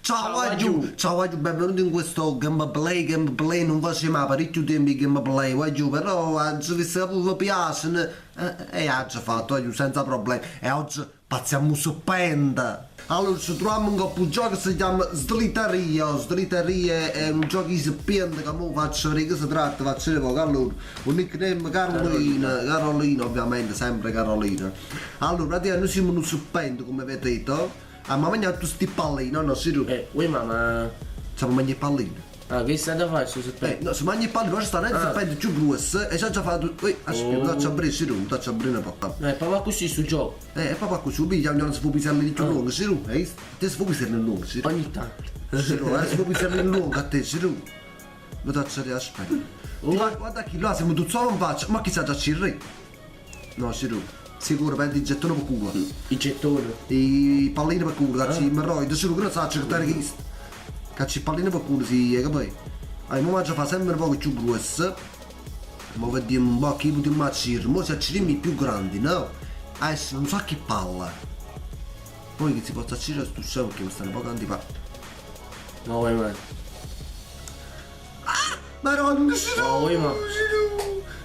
Ciao Agiu, benvenuto in questo gameplay, non facciamo parecchio tempo di gameplay, Agiu, però oggi se vi piace, e oggi fatto, Agiu, senza problemi, e oggi passiamo stupenda. Allora, ci troviamo in un gioco che si chiama Slitteria è un gioco di serpente che ora faccio vedere che si tratta, faccio vedere poco. Allora, un nickname Carolina, ovviamente, sempre Carolina. Allora, praticamente noi siamo in un serpente, come vedete. Ah, ma mangiamo tutti questi pallini, no, sì, Ui mamma. Stiamo mangiando pallini. Ah, che stai da fare su serpente? No, se mangi pallini, poi stanno nel serpente più grosso e già fatto. Ui, aspetta, mi faccio aprire, sì, mi faccio aprire un po'. Papà così sul gioco. Papà così, non si può pisare di più lungo, sì, te si può pisare in lungo, sì. Ogni tanto. Sì, si può pisare in lungo a te, sì, mi faccio vedere, aspetta. Guarda chi là, siamo tutti solo in faccia, ma chissà già ci No, sì, sicuro, prendi i gettoni per culo. I gettoni? I pallini per culo, cazzo, i meroi, sicuro che non sa cercare chi. Cazzo, i pallini per culo, sì, capito? Allora, ma fa sempre un po' più grosso. Ma vediamo un po' chi potremmo accirre. Ma se acciriamo i più grandi, no? Adesso non so che palla. Poi che si possa accirre sto scemo perché mi stanno un po' antipatico. Ma vuoi mai? Maronna, si Ma vuoi mai?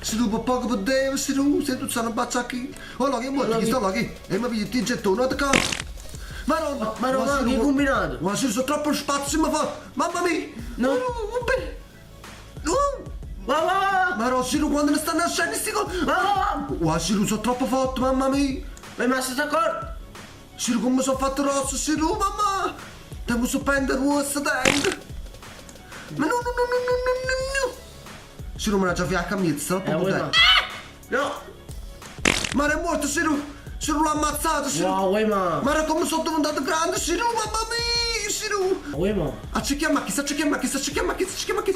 si ruba poco per te, si ruba, se tu stanno a baciacchi. Oh, che muoio, chi sta là, che? E mi pigli il gettone, non ti cazzo. Maronna, Ma che hai combinato? Ma si sono troppo spazio, ma fa. Mamma mia! No. Va. Ma Siru, quando ne stanno nascendo sti cose? Wow, Siru, sono troppo forte, mamma mia! Ma sei d'accordo? Siru, come sono fatto rosso, Siru, mamma! Devo soppendere rosso, tengo! Ma no! Siru, me la già fiacca a mezzo, troppo potente! No! Ma è morto, Siru! Siru l'ha ammazzato, Siru! Vuoi ma? Ma come sono diventato grande, Siru, mamma mia! Siru! Vuoi ma? Accechi a macchina,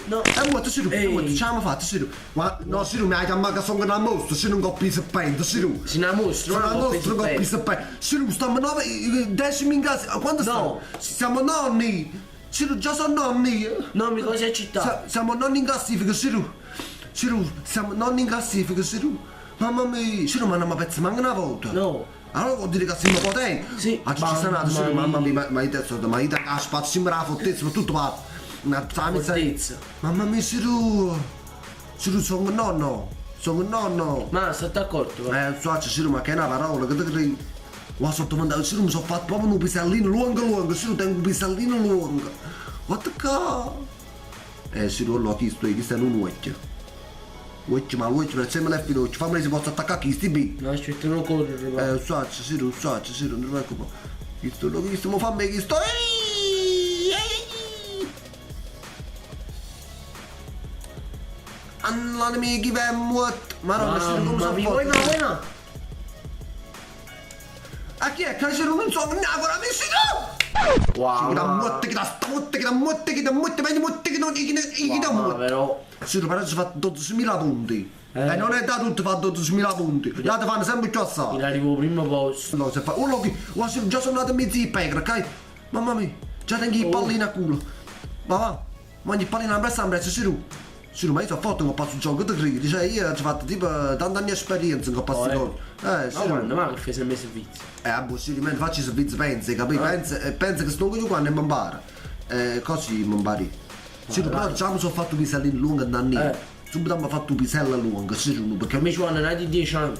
No. È morto, Siru, è morto, ce l'abbiamo fatta, Siru. Ma no, Siru, mi hai chiamato che sono una mostro, Siru, non ho più serpente, Siru. Si una mostra, Sono non una mostro, non ho più serpente. Siru, stiamo 10 in casa, quando stiamo? Siamo nonni. Siru, già sono nonni. No, mi cosa è città? Siamo nonni in classifica, Siru. Siru, siamo nonni in classifica, Siru. Mamma mia, Siru, ma non mi pezzi manca una volta. No. Allora vuol dire che siamo potenti. Sì. Oggi ci sta nato, Siru, mamma mia, ma io a spazio sembra la fottezza, ma tutto va. Fortezza. Mamma mia, Siru, sono un nonno. Ma stai d'accordo? Siru, ma che è una parola, che ti credi? Qua sotto mandato, Siru, mi sono fatto proprio un pisellino lungo, Siru, tengo un pisellino lungo. What the fuck? Siru, allora chi sto in un uoccchio. Ma l'uoccchio per sempre è filocio, fammi si possa attaccare chi sti bit. No, aspetta, non correre. Siru, non ti preoccupare. Chi sto, mo fammi chi sto. Allora mi chi è muoio. Maronna, Siru, come sono vuoi forte. ma? A chi è? Che Siru non so, ancora mi Siru! Wow. Che da muotte, Però. Siru, però si fa 12.000 punti. E non è da tutti fa 12.000 punti. Gli altri fanno sempre più assai. Mi arrivo al primo posto. No, se fa. Oh, Siru, già sono andati mezzi di pecora, ok? Mamma mia, già tengo i pallini a culo. Va, mangi i pallini a brezzo, Siru. Siru, ma io sono forte in questo gioco, che ti credi? Cioè, io ho fatto tipo tanta anni esperienza in questo gioco. Siru. Ma che fai sempre servizio? Boh, Siru, mentre faccio i servizi pensi, capito? Pensa che sto io quando mi impara. Così mi impari. Siru, però già mi sono fatto pisellino lungo da anni. Subito mi ha fatto un pisello lungo, Siru, perché... Mi ci vanno nati 10 anni.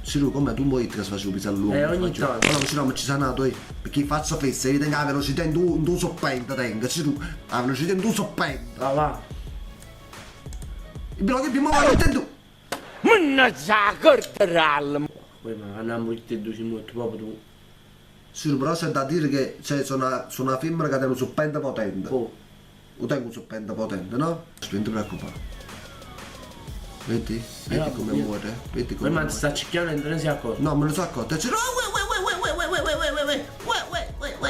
Siru, come tu muoio che si faceva un pisello lungo? Ogni tanto. Allora, Siru, ma ci sei nato, perché faccio festa, io tengo la velocità in due soppente, tengo, Siru, la velocità in due soppente. Va. Il blog abbiamo fatto tu. Mannaggia, corterallo. Poi ma andiamo tutti e due, si muoiono proprio tu. Siru, però c'è da dire che sono una femmina che ha un soppente potente. Oh. Io tengo un soppente potente, no? Non ti preoccupare. Vedi? Vedi come muore? Vedi come Ma muore? ti sta cicchiando e non ne si accorge. No, me lo so accorto. C'è...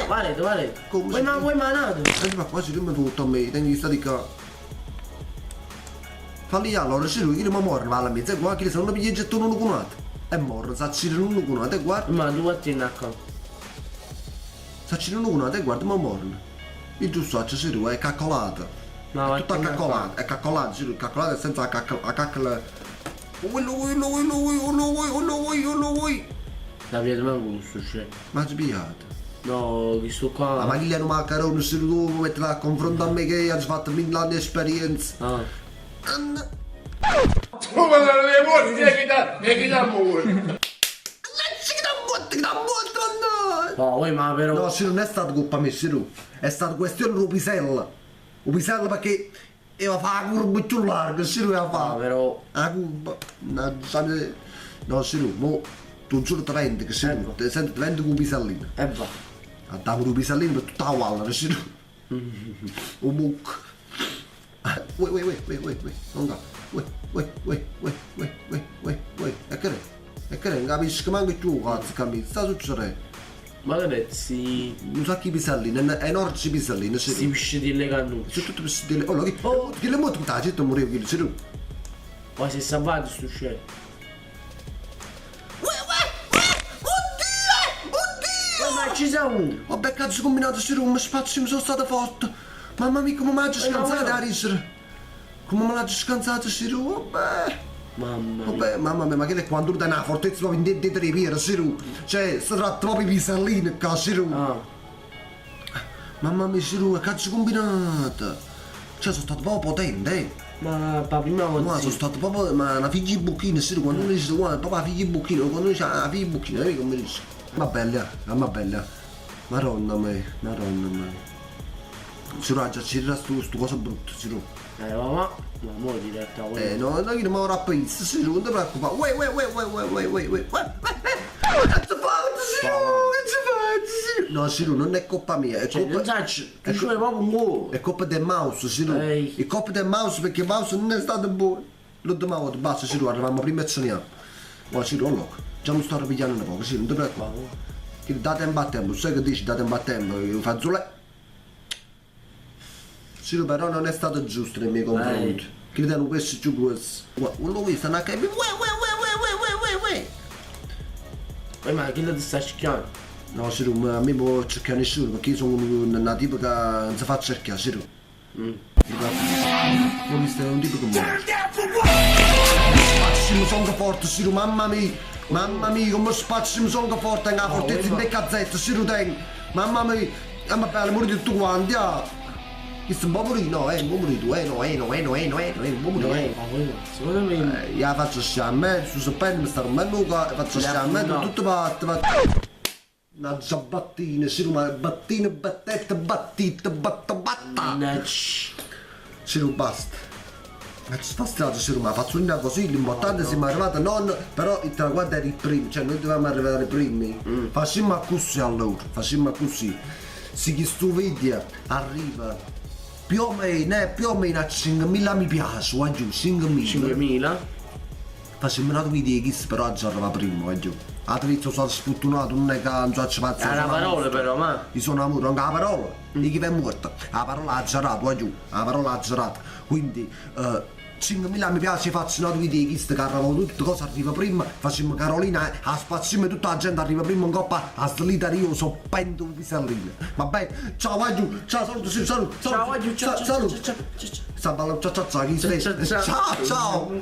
Vale. Come Ma vuoi manato? Senti, ma quasi non mi tutto a me, tengo di stare qua. Falli allora, Siru, io non mi morro, va alla mezza, e guarda che se non mi piglio gettone uno con altro. E morro, sa cirere uno con altro, e guarda. Ma tu attieni a qua. Sa cirere uno con altro, e guarda, ma morro. Il giusto faccio, Siru, è caccolato. Ma È tutta caccolato, è caccolato, Siru, caccolato è senza la caccola. Lo vuoi. La via di manco questo c'è. Ma sbagliato. No, che sto qua. Ma chi è un maccherone, se tu metti a confrontare me che hai fatto 1000 anni di esperienza. Ah. Anna. Come le morti che da muore. No, ma però. No, se non è stato colpa mia, Siru. È stata questione di Pisella. Un Pisella perché io fa la curva più larga, Siru la fa. No, però. La curva. No, Siru, mo tu giuro ti vendi che Siru, ti senti ti vendi con un Pisellino. E va. Andiamo con un Pisellino per tutta la valle, Siru. Un buco. Non va. E che non capisco manco tu, cazzo, capisci? Sta succedendo? Ma che pezzi. Non so chi pisellino, è enorci pisellino, Sti piscitelli cannucci. sono tutti pisellini. Oh, che le moto che ti morivo, che c'è tu? Ma sei salvato sto scemo. Ma ci siamo. Vabbè, cazzo combinato, c'è un spazio, mi sono stato forte. Mamma mia, come mi ha scansato a risere. Come me l'ha scansato, c'è vabbè. Mamma mia, ma che è quando tu dai una fortezza proprio in dietro le piedi, Siru? Cioè, si tratta proprio di pisellini qua, Siru. Ah. Mamma mia, Siru, che cazzo combinata? Cioè, sono stato proprio potente, eh. Ma prima volta. Ma sono stato proprio, ma una figlia di bucchino, Siru, quando uno dice, guarda, proprio la figlia di bucchino, quando uno dice, la figlia di bucchino, vedi come dice? Ma bella, ma bella. Madonna mia. Siru, già ci resta sto cosa brutta, Siru. Ma mo diretta quello. No, io non mi ora a pizza, Siru, non ti preoccupare. Uè. Cazzo faccio, Siru? No, Siru, non è colpa mia, è Cioè, colpa... non sai, ti giuro proprio un po'. È colpa del mouse, Siru. Ehi. È colpa del mouse perché il mouse non è stato buono. L'ultima volta, basta, Siru, arriviamo prima e ceniamo. Ma Siru, allora, già mi sto ripigliando un po', Siru, non ti preoccupare. Che da tempo a tempo, sai che dici da tempo a tempo, io faccio le... Siru, però non è stato giusto nei miei confronti. Che ne danno questi giù grossi. Uno qui sta a capire, Ma chi ti sta cercando? No, Siru, ma a me può cercare nessuno, perché io sono una tipo che non si fa cercare, Siru. Non è un tipo che muore. Spazio sono forte, Siru, mamma mia, come spazio sono forte, la fortezza in cazzetta, Siru, tengo. Mamma mia, ma bello, muori tutti quanti, ah. Questo è un po' morito, no, un po' morito, un po' morito. Secondo me. Io faccio scià a me, su sapendo mi sta rompendo il cuore, faccio scià a me da tutte parti, una giabbattina, Siru, ma battine, battette, battite, batta. Siru, basta. Ma ci sta strato, Siru, ma faccio una così, l'importante è che siamo arrivati non, però il traguardo era il primo, cioè noi dovevamo arrivare ai primi. Facciamo così allora, facciamo così. Se questo video arriva più o meno a 5.000 mi piace, va giù, 5.000. 5.000? Facciamo una video che però già arriva prima, va giù. All'inizio sono sfortunato, non è che non ci faccio. È una parola però, ma. Io sono amore, non è la parola, di chi è morto. La parola ha girato, va giù, la parola ha girato. Quindi 5.000 mi piace, faccio una video che arrivano tutte cose arriva prima, facciamo Carolina, a spaziamo tutta la gente arriva prima in coppa, a slita io so pento di pisellina. Va bene, ciao, vai giù, ciao, saluto. Ciao, vai giù, ciao. Ciao, ciao, chi sei? Ciao. Ciao.